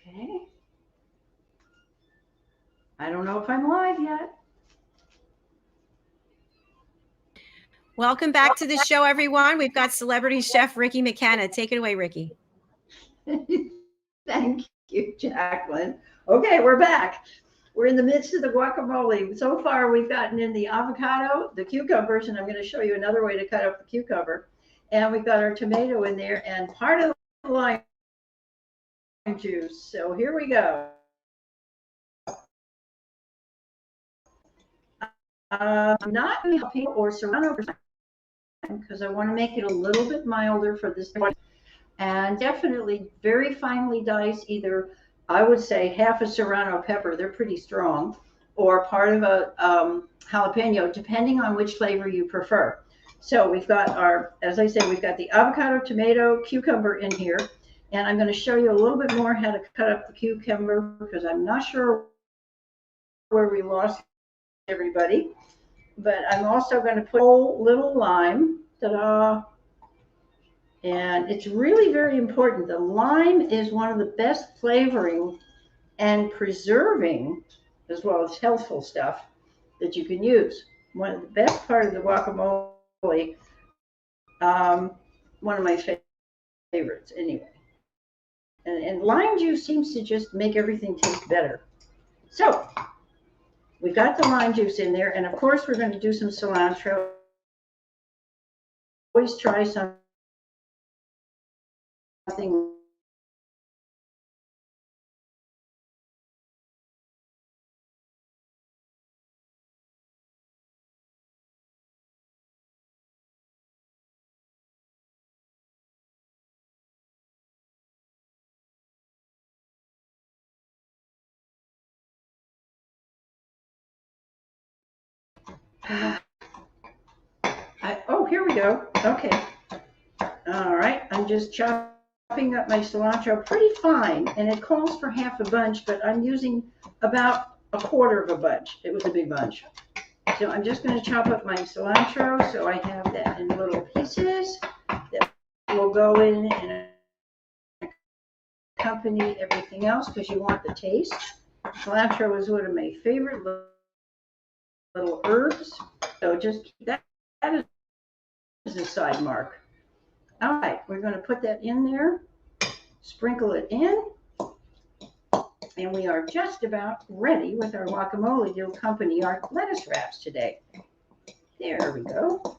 Okay. I don't know if I'm live yet. Welcome back to the show, everyone. We've got celebrity chef Ricki McKenna. Take it away, Ricki. Thank you, Jacqueline. Okay, we're back. We're in the midst of the guacamole. So far, we've gotten in the avocado, the cucumbers, and I'm going to show you another way to cut up the cucumber. And we've got our tomato in there and part of the lime juice. So here we go. Not jalapeno or serrano because I want to make it a little bit milder for this one. And definitely very finely diced, either I would say half a serrano pepper, they're pretty strong, or part of a jalapeno, depending on which flavor you prefer. So we've got our, as I said, we've got the avocado, tomato, cucumber in here. And I'm going to show you a little bit more how to cut up the cucumber because I'm not sure where we lost everybody. But I'm also going to put a whole little lime. Ta-da! And it's really very important. The lime is one of the best flavoring and preserving, as well as healthful stuff that you can use. One of the best part of the guacamole, one of my favorites anyway. And lime juice seems to just make everything taste better. So we've got the lime juice in there, and of course we're going to do some cilantro. Always try something oh, here we go. Okay. All right. I'm just chopping up my cilantro pretty fine, and it calls for half a bunch, but I'm using about a quarter of a bunch. It was a big bunch. So I'm just going to chop up my cilantro so I have that in little pieces that will go in and accompany everything else because you want the taste. Cilantro is one of my favorite little herbs. So just keep that as a side mark. All right, we're going to put that in there, sprinkle it in, and we are just about ready with our guacamole to accompany our lettuce wraps today. There we go.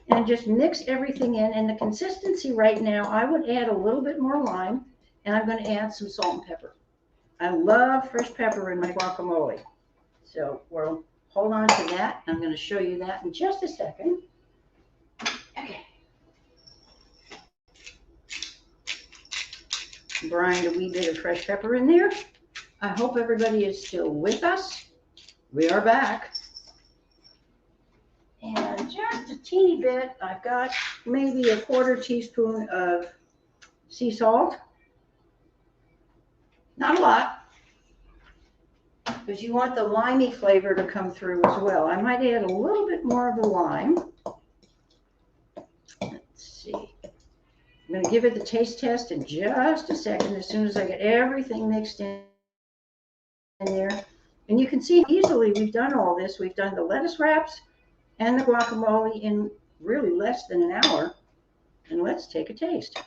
And just mix everything in. And the consistency right now, I would add a little bit more lime, and I'm going to add some salt and pepper. I love fresh pepper in my guacamole. So we'll hold on to that. I'm going to show you that in just a second. Okay. Brine a wee bit of fresh pepper in there. I hope everybody is still with us. We are back. And just a teeny bit, I've got maybe a quarter teaspoon of sea salt. Not a lot, because you want the limey flavor to come through as well. I might add a little bit more of the lime. Let's see. I'm going to give it the taste test in just a second as soon as I get everything mixed in there. And you can see easily we've done all this. We've done the lettuce wraps and the guacamole in really less than an hour. And let's take a taste.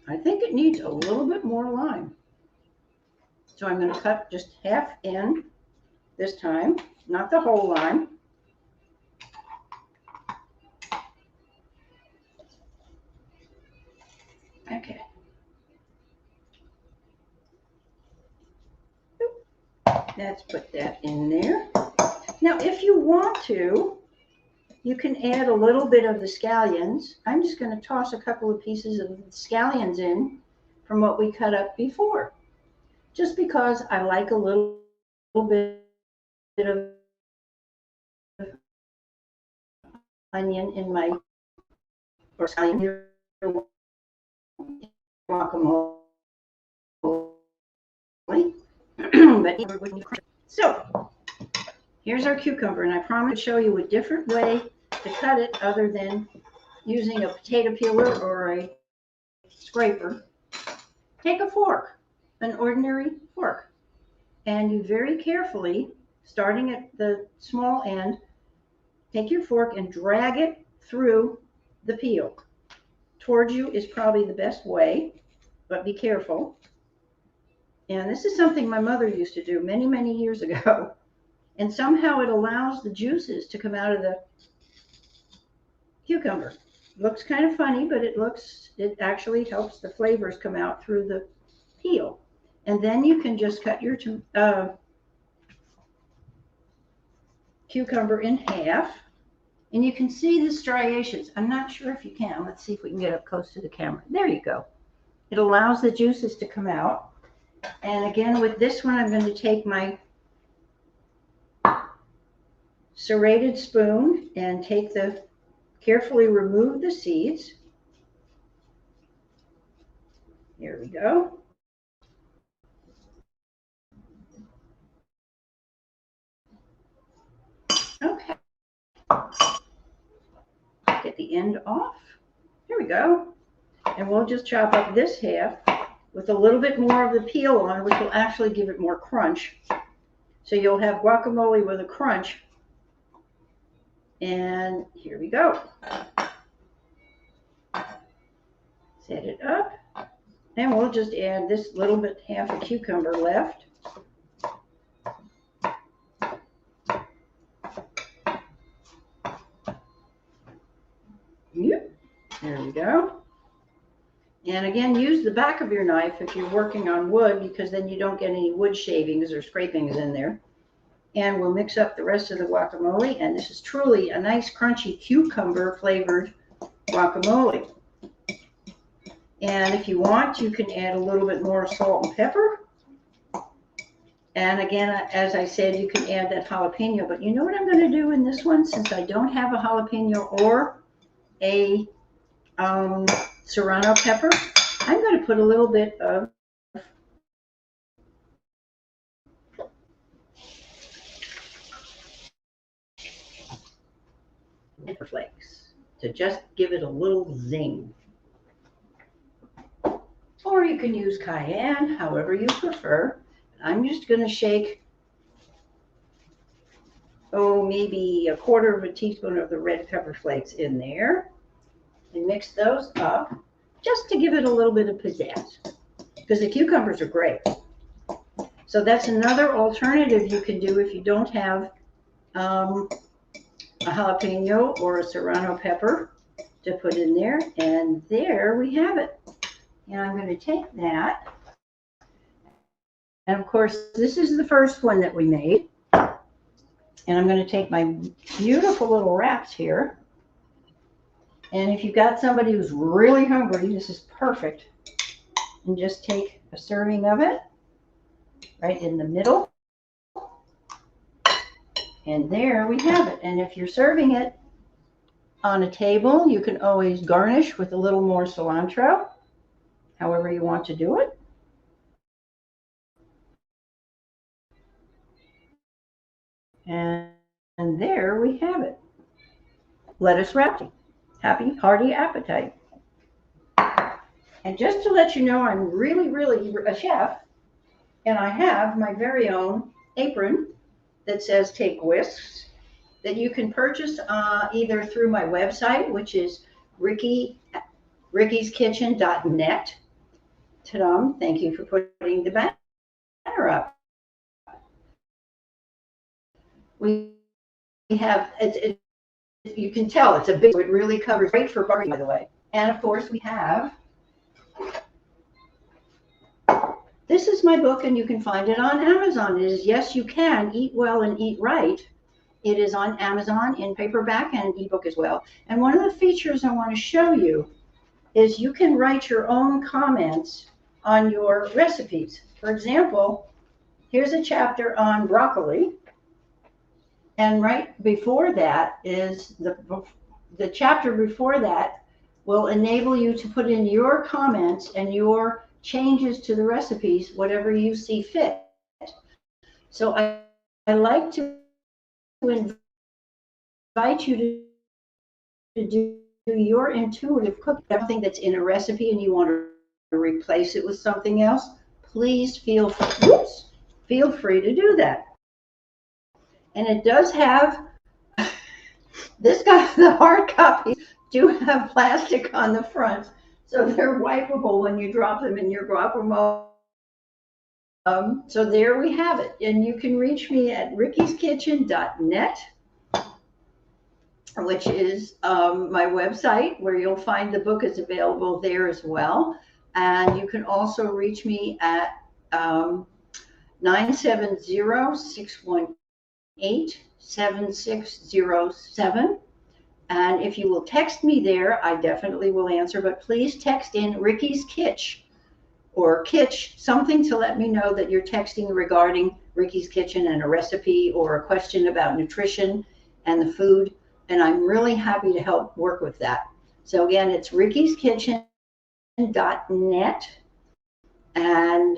I think it needs a little bit more lime. So I'm going to cut just half in this time, not the whole lime. Okay. Let's put that in there. Now, if you want to, you can add a little bit of the scallions. I'm just going to toss a couple of pieces of scallions in from what we cut up before, just because I like a little bit of onion in my or scallion guacamole. But So here's our cucumber, and I promise to show you a different way to cut it other than using a potato peeler or a scraper. Take a fork, an ordinary fork, and you very carefully, starting at the small end, take your fork and drag it through the peel. Towards you is probably the best way, but be careful. And this is something my mother used to do many, many years ago. And somehow it allows the juices to come out of the cucumber. Looks kind of funny, but it actually helps the flavors come out through the peel. And then you can just cut your cucumber in half. And you can see the striations. I'm not sure if you can. Let's see if we can get up close to the camera. There you go. It allows the juices to come out. And again, with this one, I'm going to take my serrated spoon and carefully remove the seeds. Here we go. Okay. Get the end off. Here we go. And we'll just chop up this half with a little bit more of the peel on, which will actually give it more crunch. So you'll have guacamole with a crunch. And here we go. Set it up. And we'll just add this little bit, half a cucumber left. Yep. There we go. And again, use the back of your knife if you're working on wood, because then you don't get any wood shavings or scrapings in there. And we'll mix up the rest of the guacamole. And this is truly a nice crunchy cucumber flavored guacamole. And if you want, you can add a little bit more salt and pepper. And again, as I said, you can add that jalapeno. But you know what I'm going to do in this one? Since I don't have a jalapeno or a serrano pepper, I'm going to put a little bit of pepper flakes to just give it a little zing. Or you can use cayenne, however you prefer. I'm just going to shake, maybe a quarter of a teaspoon of the red pepper flakes in there and mix those up just to give it a little bit of pizzazz, because the cucumbers are great. So that's another alternative you can do if you don't have a jalapeno or a serrano pepper to put in there. And there we have it. And I'm going to take that. And of course, this is the first one that we made. And I'm going to take my beautiful little wraps here. And if you've got somebody who's really hungry, this is perfect. And just take a serving of it right in the middle. And there we have it. And if you're serving it on a table, you can always garnish with a little more cilantro, however you want to do it. And there we have it. Lettuce wrapping. Happy, hearty appetite. And just to let you know, I'm really, really a chef, and I have my very own apron that says Take Whisks, that you can purchase either through my website, which is rickiskitchen.net. Ta-dum, thank you for putting the banner up. We have, you can tell it's a big, it really covers, great for barbecuing, by the way. And of course we have, this is my book, and you can find it on Amazon. It is Yes You Can, Eat Well and Eat Right. It is on Amazon in paperback and ebook as well. And one of the features I want to show you is you can write your own comments on your recipes. For example, here's a chapter on broccoli. And right before that is the chapter before that will enable you to put in your comments and your changes to the recipes, whatever you see fit. So I like to invite you to do your intuitive cooking, something that's in a recipe and you want to replace it with something else, please feel free to do that. And it does have, the hard copies do have plastic on the front, so they're wipeable when you drop them in your guacamole. So there we have it. And you can reach me at rickiskitchen.net, which is my website, where you'll find the book is available there as well. And you can also reach me at 970-618-7607. And if you will text me there, I definitely will answer. But please text in Ricky's Kitch or Kitch, something to let me know that you're texting regarding Ricky's Kitchen and a recipe or a question about nutrition and the food. And I'm really happy to help work with that. So again, it's rickiskitchen.net. And